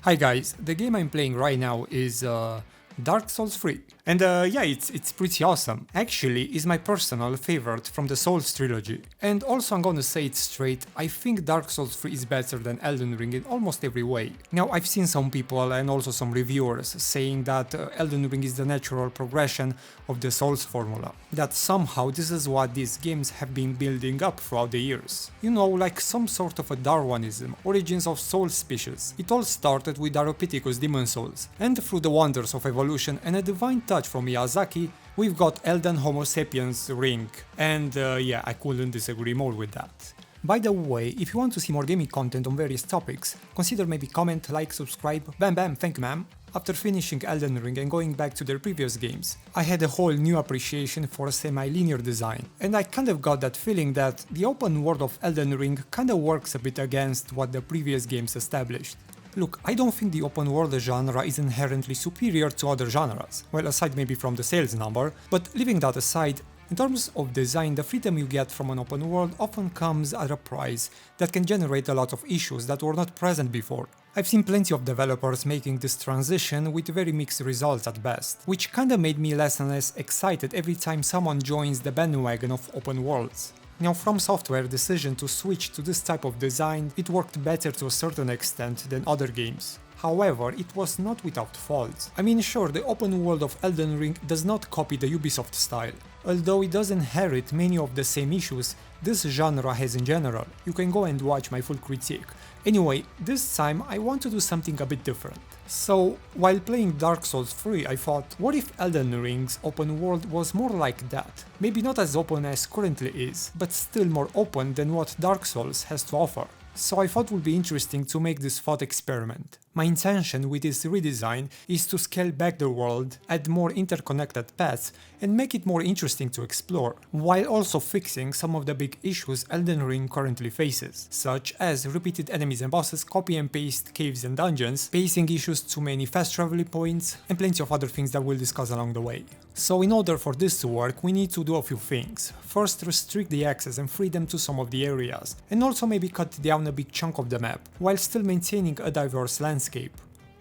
Hi guys, the game I'm playing right now is Dark Souls 3. And yeah, it's pretty awesome. Actually, it's my personal favorite from the Souls trilogy. And also I'm gonna say it straight, I think Dark Souls 3 is better than Elden Ring in almost every way. Now, I've seen some people and also some reviewers saying that Elden Ring is the natural progression of the Souls formula. That somehow this is what these games have been building up throughout the years. You know, like some sort of a Darwinism, origins of soul species. It all started with Aropithecus Demon Souls, and through the wonders of evolution and a divine touch from Miyazaki, we've got Elden Homo Sapiens Ring, and yeah, I couldn't disagree more with that. By the way, if you want to see more gaming content on various topics, consider maybe comment, like, subscribe, bam, thank you ma'am. After finishing Elden Ring and going back to their previous games, I had a whole new appreciation for semi-linear design, and I kind of got that feeling that the open world of Elden Ring kinda works a bit against what the previous games established. Look, I don't think the open world genre is inherently superior to other genres, well aside maybe from the sales number, but leaving that aside, in terms of design, the freedom you get from an open world often comes at a price that can generate a lot of issues that were not present before. I've seen plenty of developers making this transition with very mixed results at best, which kinda made me less and less excited every time someone joins the bandwagon of open worlds. Now, From Software's decision to switch to this type of design, it worked better to a certain extent than other games. However, it was not without faults. I mean, sure, the open world of Elden Ring does not copy the Ubisoft style. Although it does inherit many of the same issues this genre has in general. You can go and watch my full critique. Anyway, this time I want to do something a bit different. So, while playing Dark Souls 3, I thought, what if Elden Ring's open world was more like that? Maybe not as open as currently is, but still more open than what Dark Souls has to offer. So I thought it would be interesting to make this thought experiment. My intention with this redesign is to scale back the world, add more interconnected paths, and make it more interesting to explore, while also fixing some of the big issues Elden Ring currently faces, such as repeated enemies and bosses, copy and paste caves and dungeons, pacing issues, too many fast travel points, and plenty of other things that we'll discuss along the way. So in order for this to work, we need to do a few things. First, restrict the access and freedom to some of the areas, and also maybe cut down a big chunk of the map, while still maintaining a diverse landscape.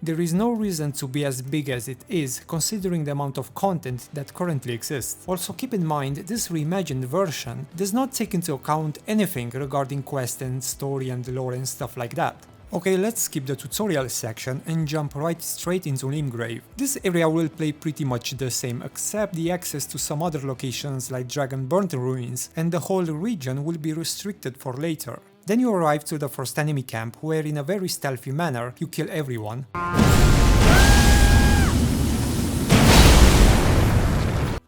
There is no reason to be as big as it is, considering the amount of content that currently exists. Also keep in mind, this reimagined version does not take into account anything regarding quest and story and lore and stuff like that. Okay, let's skip the tutorial section and jump right straight into Limgrave. This area will play pretty much the same, except the access to some other locations like Dragonburnt Ruins, and the whole region will be restricted for later. Then you arrive to the first enemy camp, where in a very stealthy manner you kill everyone.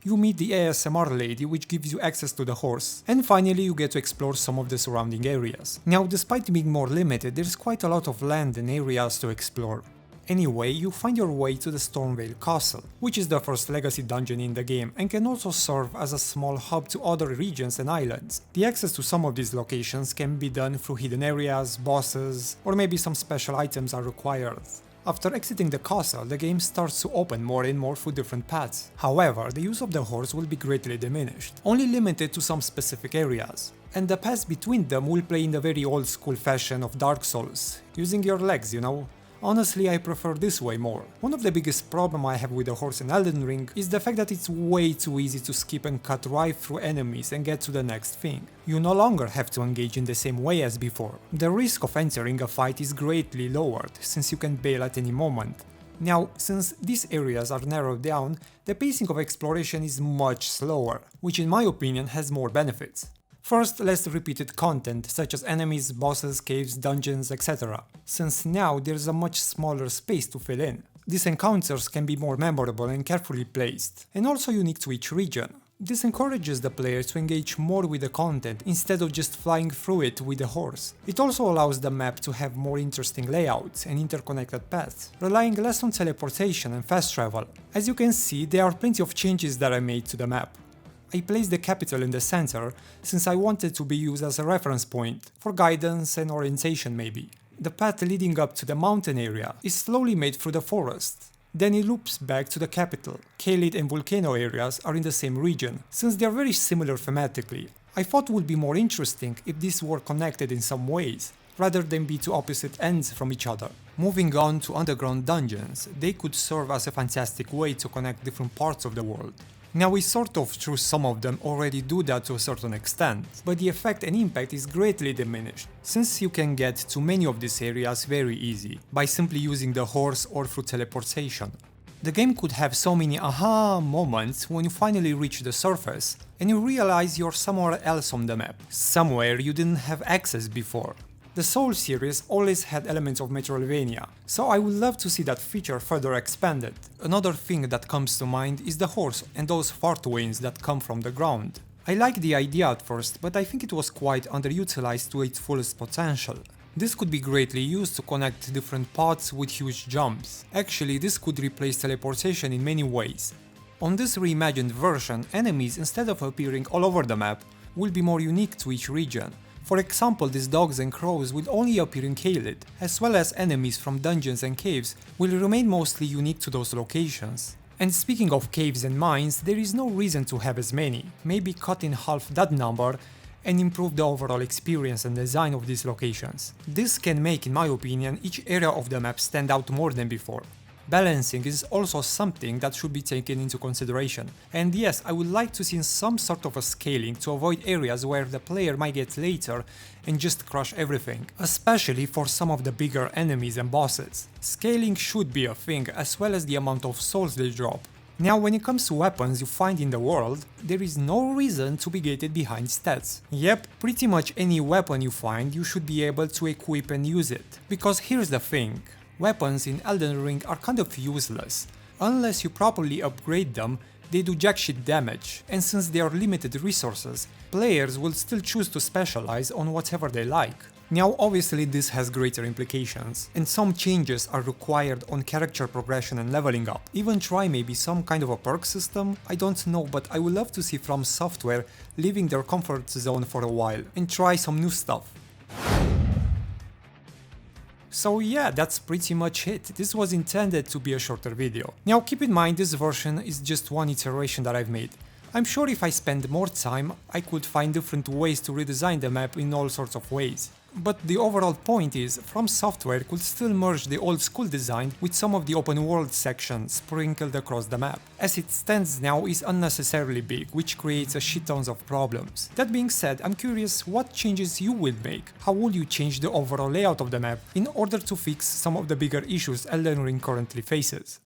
You meet the ASMR lady, which gives you access to the horse, and finally you get to explore some of the surrounding areas. Now, despite being more limited, there's quite a lot of land and areas to explore. Anyway, you find your way to the Stormvale Castle, which is the first legacy dungeon in the game and can also serve as a small hub to other regions and islands. The access to some of these locations can be done through hidden areas, bosses, or maybe some special items are required. After exiting the castle, the game starts to open more and more through different paths. However, the use of the horse will be greatly diminished, only limited to some specific areas. And the paths between them will play in the very old school fashion of Dark Souls, using your legs, you know. Honestly, I prefer this way more. One of the biggest problems I have with the horse in Elden Ring is the fact that it's way too easy to skip and cut right through enemies and get to the next thing. You no longer have to engage in the same way as before. The risk of entering a fight is greatly lowered, since you can bail at any moment. Now, since these areas are narrowed down, the pacing of exploration is much slower, which in my opinion has more benefits. First, less repeated content, such as enemies, bosses, caves, dungeons, etc. Since now there's a much smaller space to fill in. These encounters can be more memorable and carefully placed, and also unique to each region. This encourages the player to engage more with the content instead of just flying through it with the horse. It also allows the map to have more interesting layouts and interconnected paths, relying less on teleportation and fast travel. As you can see, there are plenty of changes that I made to the map. I placed the capital in the center, since I wanted to be used as a reference point, for guidance and orientation maybe. The path leading up to the mountain area is slowly made through the forest. Then it loops back to the capital. Caelid and Volcano areas are in the same region, since they are very similar thematically. I thought it would be more interesting if these were connected in some ways. rather than be two opposite ends from each other. Moving on to underground dungeons, they could serve as a fantastic way to connect different parts of the world. Now we sort of through some of them already do that to a certain extent, but the effect and impact is greatly diminished, since you can get to many of these areas very easy, by simply using the horse or through teleportation. The game could have so many aha moments when you finally reach the surface, and you realize you're somewhere else on the map, somewhere you didn't have access before. The Souls series always had elements of Metroidvania, so I would love to see that feature further expanded. Another thing that comes to mind is the horse and those fart winds that come from the ground. I liked the idea at first, but I think it was quite underutilized to its fullest potential. This could be greatly used to connect different paths with huge jumps. Actually, this could replace teleportation in many ways. On this reimagined version, enemies, instead of appearing all over the map, will be more unique to each region. For example, these dogs and crows will only appear in Caelid, as well as enemies from dungeons and caves will remain mostly unique to those locations. And speaking of caves and mines, there is no reason to have as many, maybe cut in half that number and improve the overall experience and design of these locations. This can make, in my opinion, each area of the map stand out more than before. Balancing is also something that should be taken into consideration, and yes, I would like to see some sort of a scaling to avoid areas where the player might get later and just crush everything, especially for some of the bigger enemies and bosses. Scaling should be a thing, as well as the amount of souls they drop. Now, when it comes to weapons you find in the world, there is no reason to be gated behind stats. Yep, pretty much any weapon you find you should be able to equip and use it, because here's the thing. Weapons in Elden Ring are kind of useless. Unless you properly upgrade them, they do jack shit damage, and since they are limited resources, players will still choose to specialize on whatever they like. Now obviously this has greater implications, and some changes are required on character progression and leveling up. Even try maybe some kind of a perk system, I don't know, but I would love to see From Software leaving their comfort zone for a while and try some new stuff. So yeah, that's pretty much it. This was intended to be a shorter video. Now keep in mind this version is just one iteration that I've made. I'm sure if I spend more time, I could find different ways to redesign the map in all sorts of ways. But the overall point is, From Software could still merge the old school design with some of the open world sections sprinkled across the map. As it stands now is unnecessarily big, which creates a shit tons of problems. That being said, I'm curious what changes you will make. How will you change the overall layout of the map in order to fix some of the bigger issues Elden Ring currently faces?